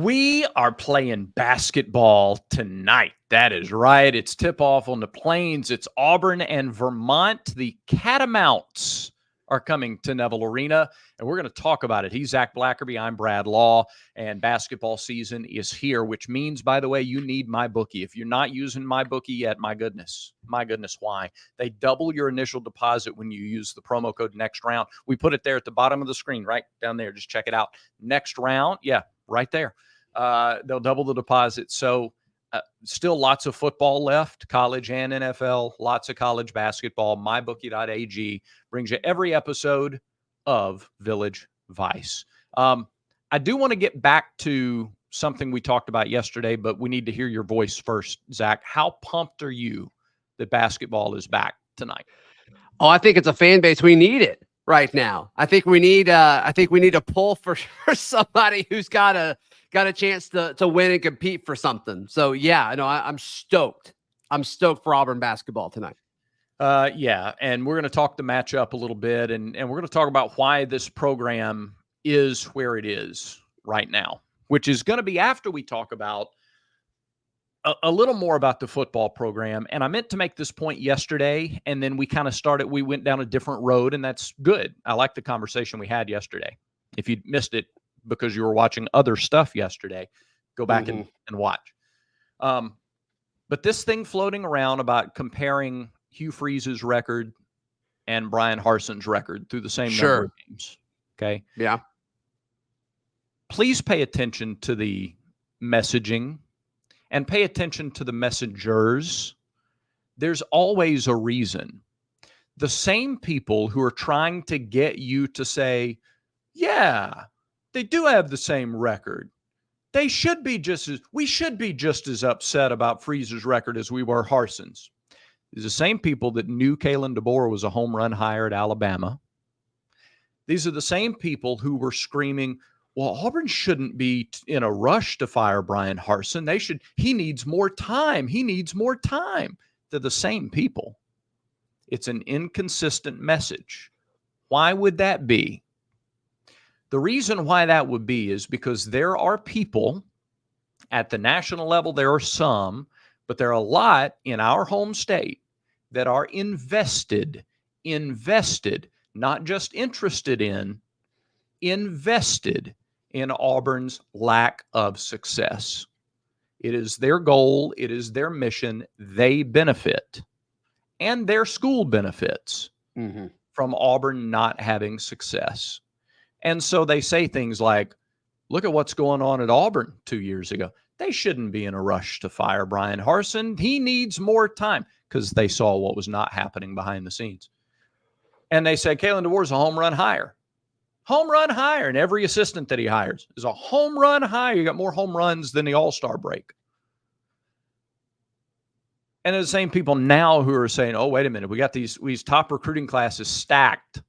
We are playing basketball tonight. That is right. It's tip-off on the Plains. It's Auburn and Vermont. The Catamounts are coming to Neville Arena, and we're going to talk about it. He's Zach Blackerby. I'm Brad Law, and basketball season is here, which means, by the way, you need MyBookie. If you're not using MyBookie yet, my goodness, why? They double your initial deposit when you use the promo code Next Round. We put it there at the bottom of the screen, right down there. Just check it out. Next Round, yeah, right there. They'll double the deposit. So still lots of football left, college and NFL, lots of college basketball. MyBookie.ag brings you every episode of Village Vice. I do want to get back to something we talked about yesterday, but we need to hear your voice first, Zach. How pumped are you that basketball is back tonight? Oh, I think it's a fan base. We need it right now. I think we need a pull for somebody who's got a chance to win and compete for something. So yeah, I'm stoked. I'm stoked for Auburn basketball tonight. Yeah, and we're going to talk the matchup a little bit, and we're going to talk about why this program is where it is right now, which is going to be after we talk about a little more about the football program. And I meant to make this point yesterday, and then we kind of we went down a different road, and that's good. I like the conversation we had yesterday. If you missed it because you were watching other stuff yesterday, go back and watch. But this thing floating around about comparing Hugh Freeze's record and Bryan Harsin's record through the same number of games. Okay. Yeah. Please pay attention to the messaging and pay attention to the messengers. There's always a reason. The same people who are trying to get you to say, yeah, they do have the same record. We should be just as upset about Freeze's record as we were Harsin's. These are the same people that knew Kalen DeBoer was a home run hire at Alabama. These are the same people who were screaming, well, Auburn shouldn't be in a rush to fire Bryan Harsin. He needs more time. They're the same people. It's an inconsistent message. Why would that be? The reason why that would be is because there are people at the national level, there are some, but there are a lot in our home state that are invested, not just interested in, invested in Auburn's lack of success. It is their goal. It is their mission. They benefit, and their school benefits from Auburn not having success. And so they say things like, look at what's going on at Auburn 2 years ago. They shouldn't be in a rush to fire Bryan Harsin. He needs more time, because they saw what was not happening behind the scenes. And they said, Kalen DeBoer is a home run hire. Home run hire. And every assistant that he hires is a home run hire. You got more home runs than the All-Star break. And the same people now who are saying, oh, wait a minute, we got these top recruiting classes stacked.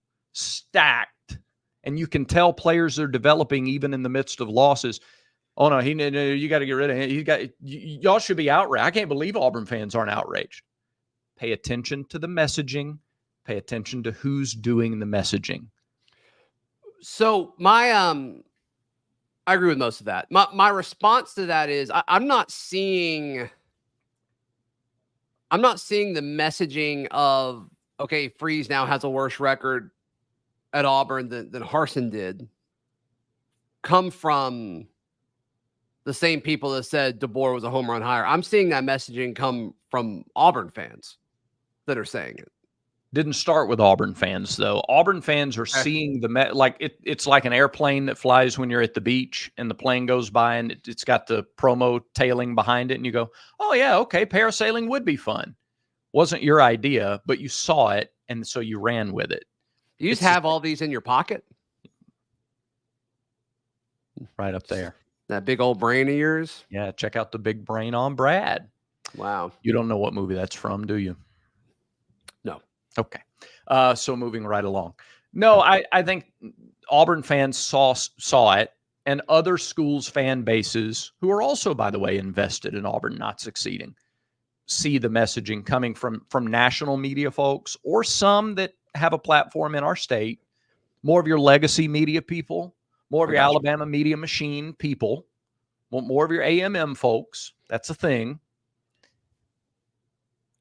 And you can tell players are developing even in the midst of losses. Oh, no, you got to get rid of him. Y'all should be outraged. I can't believe Auburn fans aren't outraged. Pay attention to the messaging. Pay attention to who's doing the messaging. So I agree with most of that. My response to that is I'm not seeing the messaging of, okay, Freeze now has a worse record at Auburn than Harsin did, come from the same people that said DeBoer was a home run hire. I'm seeing that messaging come from Auburn fans that are saying it. Didn't start with Auburn fans, though. Auburn fans are seeing it's like an airplane that flies when you're at the beach and the plane goes by and it's got the promo tailing behind it. And you go, oh, yeah, okay, parasailing would be fun. Wasn't your idea, but you saw it, and so you ran with it. You just have all these in your pocket? Right up there. That big old brain of yours? Yeah, check out the big brain on Brad. Wow. You don't know what movie that's from, do you? No. Okay. So moving right along. No, I think Auburn fans saw it, and other schools' fan bases, who are also, by the way, invested in Auburn not succeeding, see the messaging coming from national media folks or some that have a platform in our state, more of your legacy media people, more of your Alabama media machine people, want more of your AMM folks. That's a thing.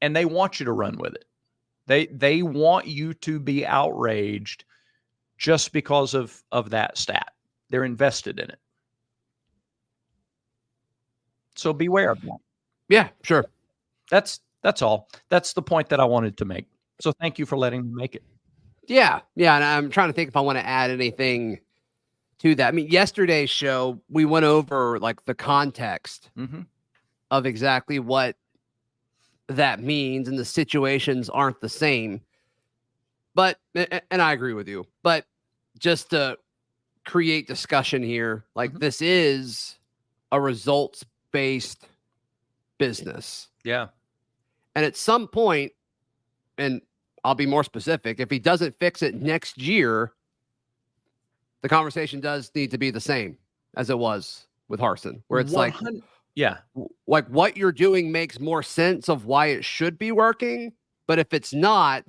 And they want you to run with it. They want you to be outraged just because of that stat. They're invested in it. So beware of that. Yeah, sure. That's all. That's the point that I wanted to make. So thank you for letting me make it. Yeah. Yeah. And I'm trying to think if I want to add anything to that. I mean, yesterday's show, we went over like the context of exactly what that means, and the situations aren't the same. But, and I agree with you, but just to create discussion here, like this is a results-based business. Yeah. And at some point, and I'll be more specific, if he doesn't fix it next year, the conversation does need to be the same as it was with Harsin, where it's like, like what you're doing makes more sense of why it should be working. But if it's not,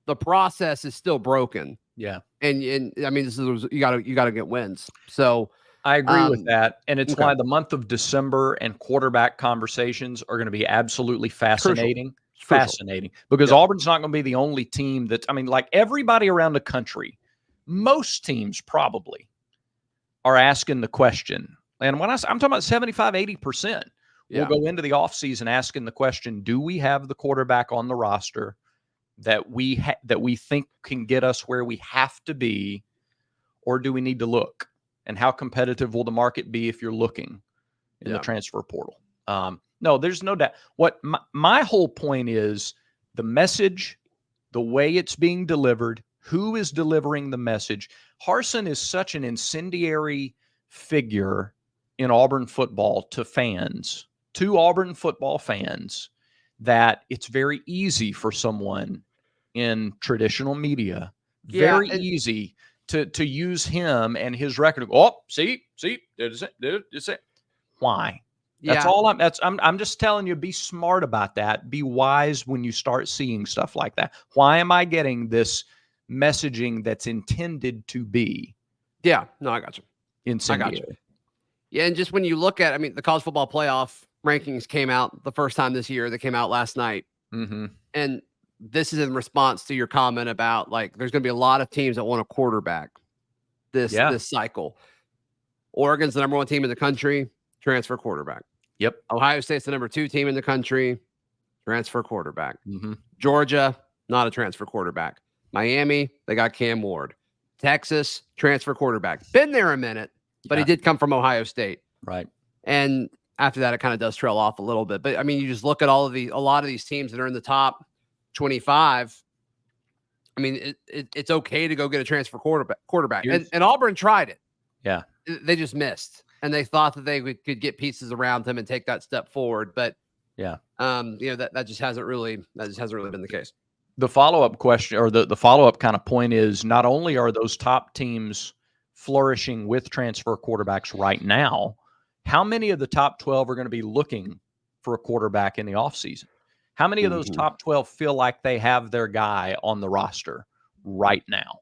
the process is still broken. Yeah. And I mean, this is, you gotta get wins. So I agree with that. And it's why the month of December and quarterback conversations are going to be absolutely fascinating. Fascinating. Because Auburn's not going to be the only team that, I mean, like everybody around the country, most teams probably are asking the question. And when I'm talking about 75, 80%, we'll go into the offseason asking the question, do we have the quarterback on the roster that we think can get us where we have to be, or do we need to look? And how competitive will the market be if you're looking in the transfer portal? No, there's no doubt. What my whole point is, the message, the way it's being delivered, who is delivering the message. Harsin is such an incendiary figure in Auburn football to Auburn football fans, that it's very easy for someone in traditional media, very easy to use him and his record. Oh, see, it's it. Why? That's all I'm just telling you, be smart about that. Be wise when you start seeing stuff like that. Why am I getting this messaging that's intended to be? Yeah, no, I got you. Incendiary. Yeah, and just when you look at, I mean, the college football playoff rankings came out the first time this year. They came out last night. And this is in response to your comment about, like, there's going to be a lot of teams that want a quarterback this cycle. Oregon's the number 1 team in the country, transfer quarterback. Yep. Ohio State's the number 2 team in the country, transfer quarterback. Georgia, not a transfer quarterback. Miami, they got Cam Ward. Texas, transfer quarterback. Been there a minute, but he did come from Ohio State. Right. And after that, it kind of does trail off a little bit. But I mean, you just look at a lot of these teams that are in the top 25. I mean, it's okay to go get a transfer quarterback. And Auburn tried it. Yeah. They just missed. And they thought that they could get pieces around him and take that step forward. But that just hasn't really been the case. The follow-up question, or the follow-up kind of point, is not only are those top teams flourishing with transfer quarterbacks right now, how many of the top 12 are going to be looking for a quarterback in the offseason? How many of those top 12 feel like they have their guy on the roster right now?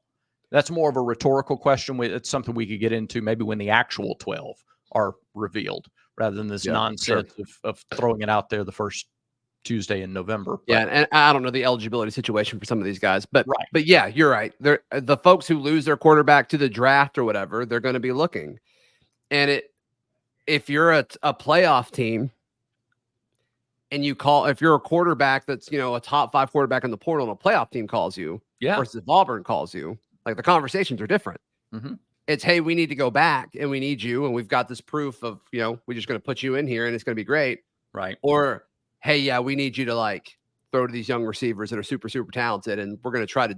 That's more of a rhetorical question. It's something we could get into maybe when the actual 12 are revealed, rather than this nonsense of throwing it out there the first Tuesday in November. But, and I don't know the eligibility situation for some of these guys, but yeah, you're right. They're the folks who lose their quarterback to the draft or whatever, they're going to be looking. And if you're a playoff team and if you're a quarterback that's, a top 5 quarterback in the portal and a playoff team calls you, versus if Auburn calls you, like, the conversations are different. It's, hey, we need to go back and we need you, and we've got this proof of, we're just going to put you in here and it's going to be great. Right. Or, hey, yeah, we need you to, like, throw to these young receivers that are super, super talented, and we're going to try to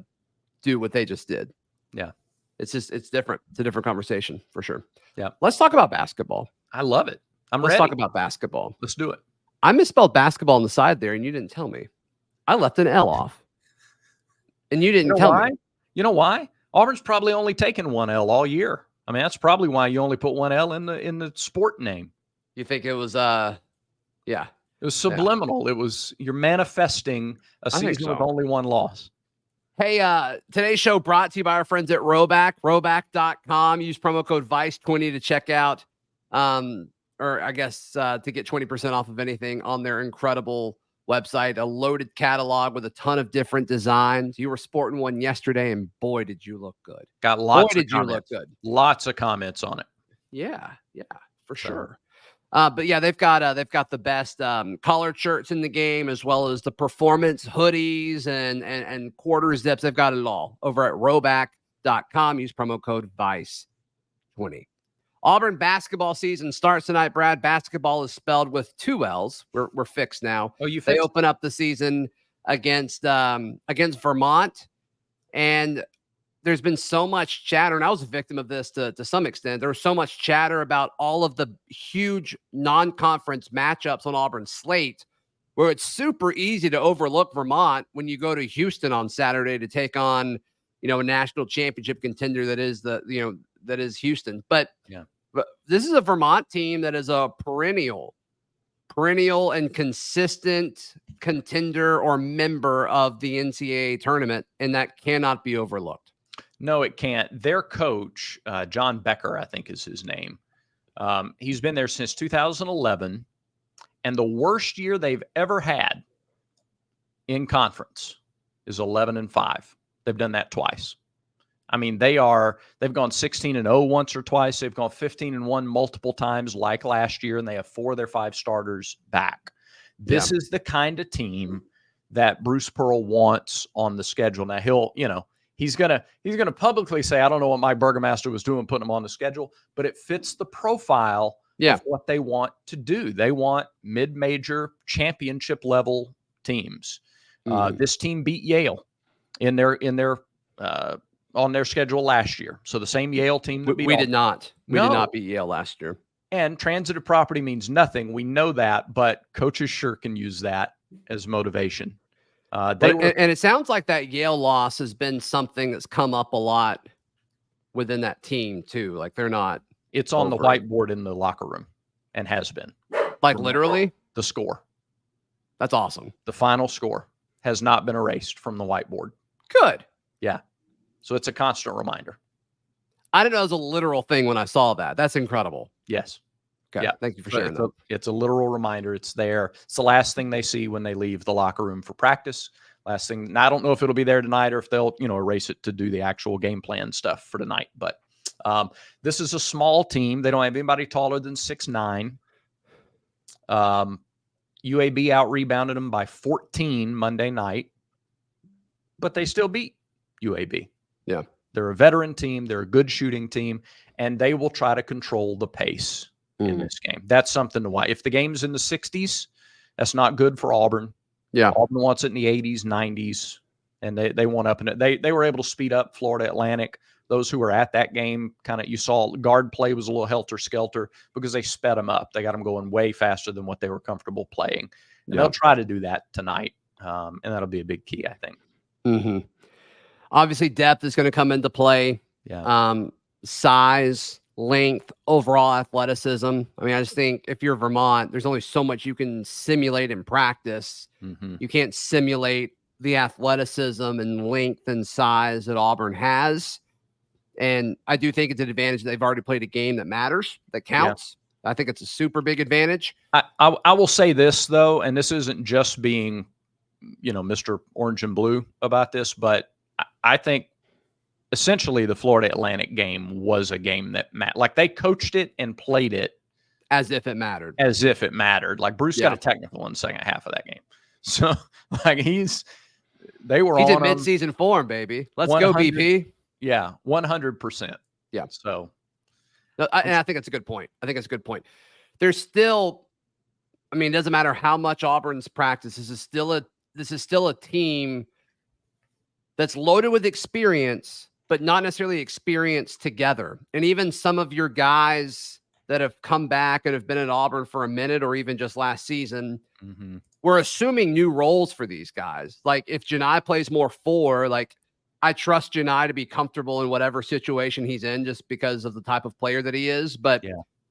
do what they just did. Yeah. It's different. It's a different conversation for sure. Yeah. Let's talk about basketball. I love it. Let's talk about basketball. Let's do it. I misspelled basketball on the side there, and you didn't tell me. I left an L off, and you didn't tell me. You know why? Auburn's probably only taken 1 L all year. I mean, that's probably why you only put 1 L in the sport name. You think it was It was subliminal. Yeah. It was, you're manifesting a season with only 1 loss. Hey, today's show brought to you by our friends at Roback, roback.com. Use promo code VICE20 to check out. or I guess to get 20% off of anything on their incredible website, a loaded catalog with a ton of different designs. You were sporting one yesterday, and boy, did you look good. Got Boy, lots of did you look comments. good. Lots of comments on it. Yeah, for So. sure. But yeah, they've got the best collared shirts in the game, as well as the performance hoodies and quarter zips. They've got it all over at roback.com. Use promo code VICE20. Auburn basketball season starts tonight, Brad. Basketball is spelled with 2 L's. We're fixed now. Oh, you They fixed? open up the season against Vermont, and there's been so much chatter, and I was a victim of this to some extent. There was so much chatter about all of the huge non-conference matchups on Auburn's slate, where it's super easy to overlook Vermont when you go to Houston on Saturday to take on, a national championship contender that is Houston. But this is a Vermont team that is a perennial and consistent contender or member of the NCAA tournament, and that cannot be overlooked. No, it can't. Their coach, John Becker, I think is his name. He's been there since 2011, and the worst year they've ever had in conference is 11-5. They've done that twice. I mean, they've gone 16-0 once or twice. They've gone 15-1 multiple times, like last year, and they have 4 of their 5 starters back. This is the kind of team that Bruce Pearl wants on the schedule. Now he's gonna publicly say, I don't know what Mike Burgermaster was doing putting him on the schedule, but it fits the profile of what they want to do. They want mid-major championship level teams. This team beat Yale in their on their schedule last year. So the same Yale team that we did not. We did not beat Yale last year. And transitive property means nothing. We know that, but coaches sure can use that as motivation. And it sounds like that Yale loss has been something that's come up a lot within that team too. Like they're not. It's on the whiteboard in the locker room and has been. Like literally? The score. That's awesome. The final score has not been erased from the whiteboard. Good. Yeah. So it's a constant reminder. I didn't know it was a literal thing when I saw that. That's incredible. Yes. Okay. Yeah. Thank you for sharing that. It's a literal reminder. It's there. It's the last thing they see when they leave the locker room for practice. Last thing. Now, I don't know if it'll be there tonight or if they'll, erase it to do the actual game plan stuff for tonight. But this is a small team. They don't have anybody taller than 6'9". UAB out-rebounded them by 14 Monday night, but they still beat UAB. Yeah. They're a veteran team. They're a good shooting team, and they will try to control the pace in this game. That's something to watch. If the game's in the 60s, that's not good for Auburn. Yeah. Auburn wants it in the 80s, 90s, and they want up in it. They were able to speed up Florida Atlantic. Those who were at that game, you saw guard play was a little helter-skelter because they sped them up. They got them going way faster than what they were comfortable playing. And they'll try to do that tonight, and that'll be a big key, I think. Mm-hmm. Obviously, depth is going to come into play. Yeah. Size, length, overall athleticism. I mean, I just think if you're Vermont, there's only so much you can simulate in practice. Mm-hmm. You can't simulate the athleticism and length and size that Auburn has. And I do think it's an advantage that they've already played a game that matters, that counts. Yeah. I think it's a super big advantage. I will say this, though, and this isn't just being, Mr. Orange and Blue about this, but I think essentially the Florida Atlantic game was a game that like they coached it and played it as if it mattered. Like Bruce got a technical in the second half of that game. So like he's in midseason form, baby. Let's go, BP. Yeah, 100%. Yeah. So, and I think that's a good point. There's still, it doesn't matter how much Auburn's practice. This is still a team that's loaded with experience, but not necessarily experience together. And even some of your guys that have come back and have been at Auburn for a minute or even just last season, we're assuming new roles for these guys. Like if Janai plays more 4, like I trust Janai to be comfortable in whatever situation he's in just because of the type of player that he is. But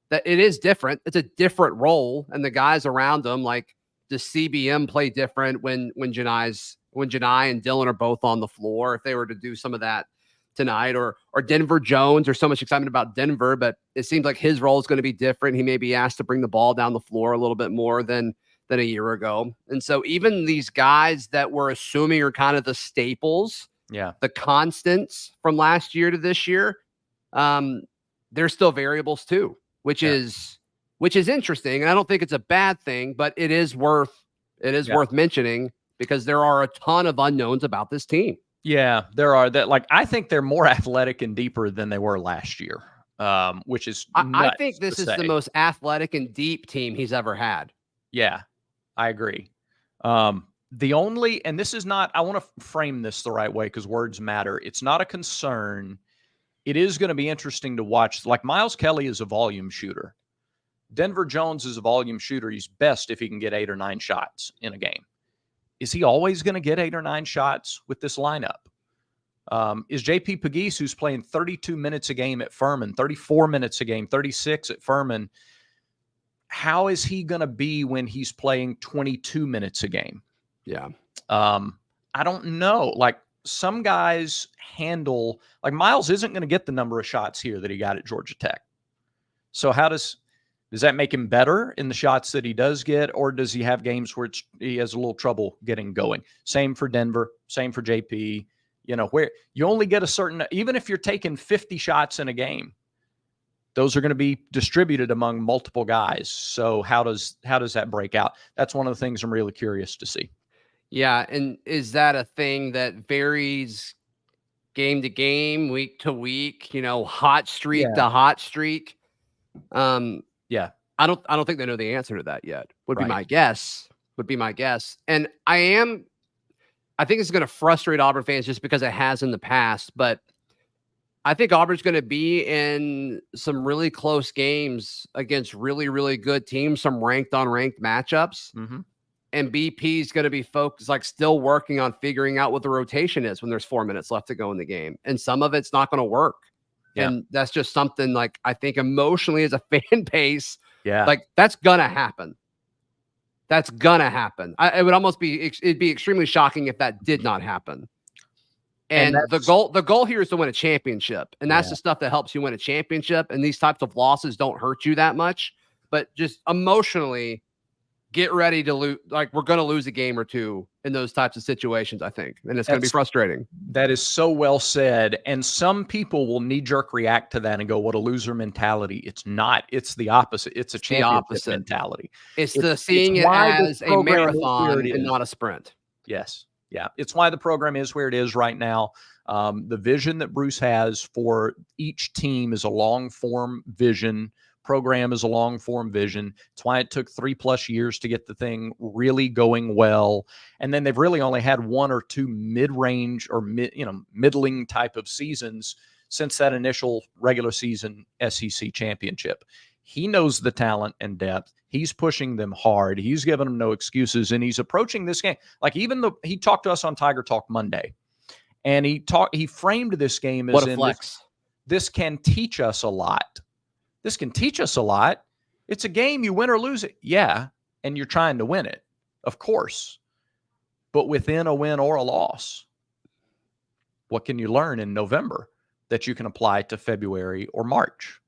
that it is different. It's a different role. And the guys around him, like does CBM play different when Janai and Dylan are both on the floor? If they were to do some of that tonight, or Denver Jones. There's so much excitement about Denver, but it seems like his role is going to be different. He may be asked to bring the ball down the floor a little bit more than a year ago. And so even these guys that we're assuming are kind of the staples, the constants from last year to this year, they're still variables too, which is interesting. And I don't think it's a bad thing, but it is worth mentioning because there are a ton of unknowns about this team. Yeah, there are. That, like, I think they're more athletic and deeper than they were last year, which is I think this is the most athletic and deep team he's ever had. Yeah, I agree. The only, and this is not, I want to frame this the right way because words matter. It's not a concern. It is going to be interesting to watch. Like, Miles Kelly is a volume shooter. Denver Jones is a volume shooter. He's best if he can get 8 or 9 shots in a game. Is he always going to get 8 or 9 shots with this lineup? Is JP Pegues, who's playing 32 minutes a game at Furman, 34 minutes a game, 36 at Furman, how is he going to be when he's playing 22 minutes a game? Yeah. I don't know. Like, some guys handle, like, Miles isn't going to get the number of shots here that he got at Georgia Tech. So how does that make him better in the shots that he does get, or does he have games where he has a little trouble getting going? Same for Denver, same for JP, where you only get a certain, even if you're taking 50 shots in a game, those are going to be distributed among multiple guys. So how does that break out? That's one of the things I'm really curious to see. Yeah. And is that a thing that varies game to game, week to week, hot streak to hot streak? Yeah. I don't think they know the answer to that yet. Would be my guess. And I think it's going to frustrate Auburn fans just because it has in the past, but I think Auburn's going to be in some really close games against really, really good teams, some ranked on ranked matchups. Mm-hmm. And BP is going to be focused, like, still working on figuring out what the rotation is when there's 4 minutes left to go in the game. And some of it's not going to work. Yeah. And that's just something, like, I think emotionally as a fan base, like, that's going to happen. It would almost be, it'd be extremely shocking if that did not happen. And the goal here is to win a championship. And that's the stuff that helps you win a championship. And these types of losses don't hurt you that much, but just emotionally get ready to lose. Like, we're going to lose a game or two in those types of situations, I think. And it's going to be frustrating. That is so well said. And some people will knee-jerk react to that and go, what a loser mentality. It's not. It's the opposite. It's a championship mentality. It's seeing it as a marathon and not a sprint. Yes. Yeah. It's why the program is where it is right now. The vision that Bruce has for each team is a long-form vision. Program is a long-form vision. It's why it took 3+ years to get the thing really going well. And then they've really only had 1 or 2 mid-range or middling type of seasons since that initial regular season SEC championship. He knows the talent and depth. He's pushing them hard. He's giving them no excuses, and he's approaching this game like he talked to us on Tiger Talk Monday, and he framed this game as what a flex. This can teach us a lot. This can teach us a lot. It's a game, you win or lose it. Yeah, and you're trying to win it, of course. But within a win or a loss, what can you learn in November that you can apply to February or March?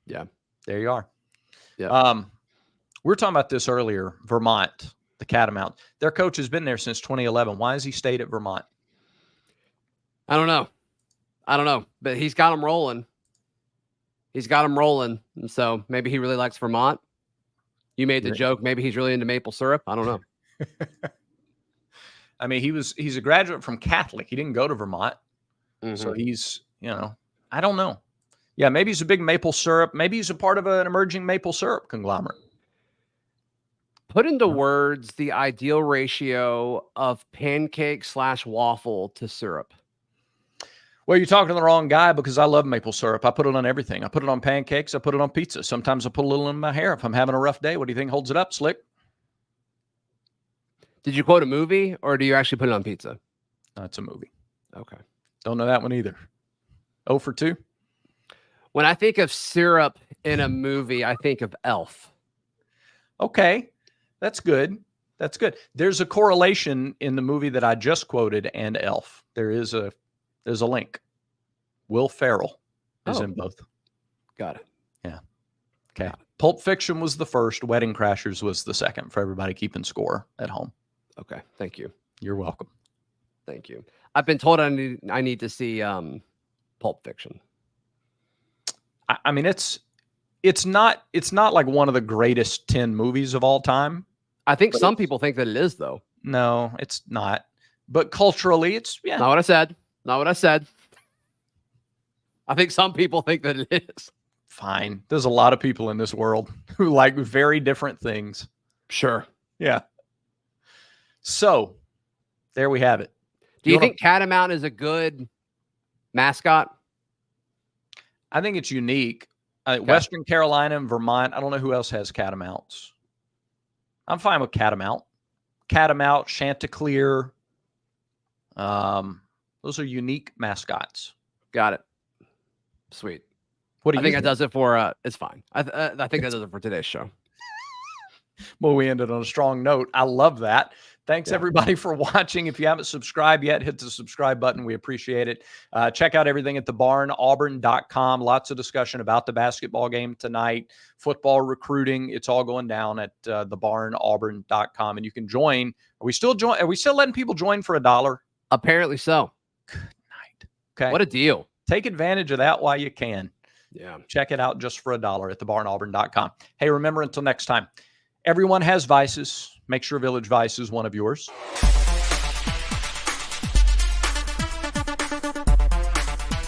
Yeah. There you are. Yeah. We were talking about this earlier, Vermont, the Catamount. Their coach has been there since 2011. Why has he stayed at Vermont? I don't know, but he's got them rolling. And so maybe he really likes Vermont. You made the joke. Maybe he's really into maple syrup. I don't know. I mean, he's a graduate from Catholic. He didn't go to Vermont. Mm-hmm. So he's, I don't know. Yeah, maybe he's a big maple syrup. Maybe he's a part of an emerging maple syrup conglomerate. Put into words the ideal ratio of pancake/waffle to syrup. Well, you're talking to the wrong guy because I love maple syrup. I put it on everything. I put it on pancakes. I put it on pizza. Sometimes I put a little in my hair if I'm having a rough day. What do you think holds it up, Slick? Did you quote a movie or do you actually put it on pizza? No, it's a movie. Okay. Don't know that one either. 0 for 2? When I think of syrup in a movie, I think of Elf. Okay. That's good. There's a correlation in the movie that I just quoted and Elf. There's a link. Will Ferrell is Oh. in both. Got it. Yeah. Okay. Got it. Pulp Fiction was the first. Wedding Crashers was the second, for everybody keeping score at home. Okay. Thank you. You're welcome. Thank you. I've been told I need to see Pulp Fiction. I mean, it's not like one of the greatest 10 movies of all time. I think some people think that it is, though. No, it's not. But culturally, it's Not what I said. Not what I said. I think some people think that it is. Fine. There's a lot of people in this world who like very different things. Sure. Yeah. So there we have it. Do you think Catamount is a good mascot? I think it's unique. Western Carolina and Vermont. I don't know who else has catamounts. I'm fine with Catamount. Catamount, Chanticleer. Those are unique mascots. Got it. Sweet. What do you think? That does it for it's fine. I think that does it for today's show. Well, we ended on a strong note. I love that. Thanks, everybody, for watching. If you haven't subscribed yet, hit the subscribe button. We appreciate it. Check out everything at thebarnauburn.com. Lots of discussion about the basketball game tonight, football recruiting. It's all going down at thebarnauburn.com. And you can join. Are we still letting people join for $1? Apparently so. Good night. Okay. What a deal. Take advantage of that while you can. Yeah. Check it out just for $1 at thebarnauburn.com. Hey, remember, until next time, everyone has vices. Make sure Village Vice is one of yours.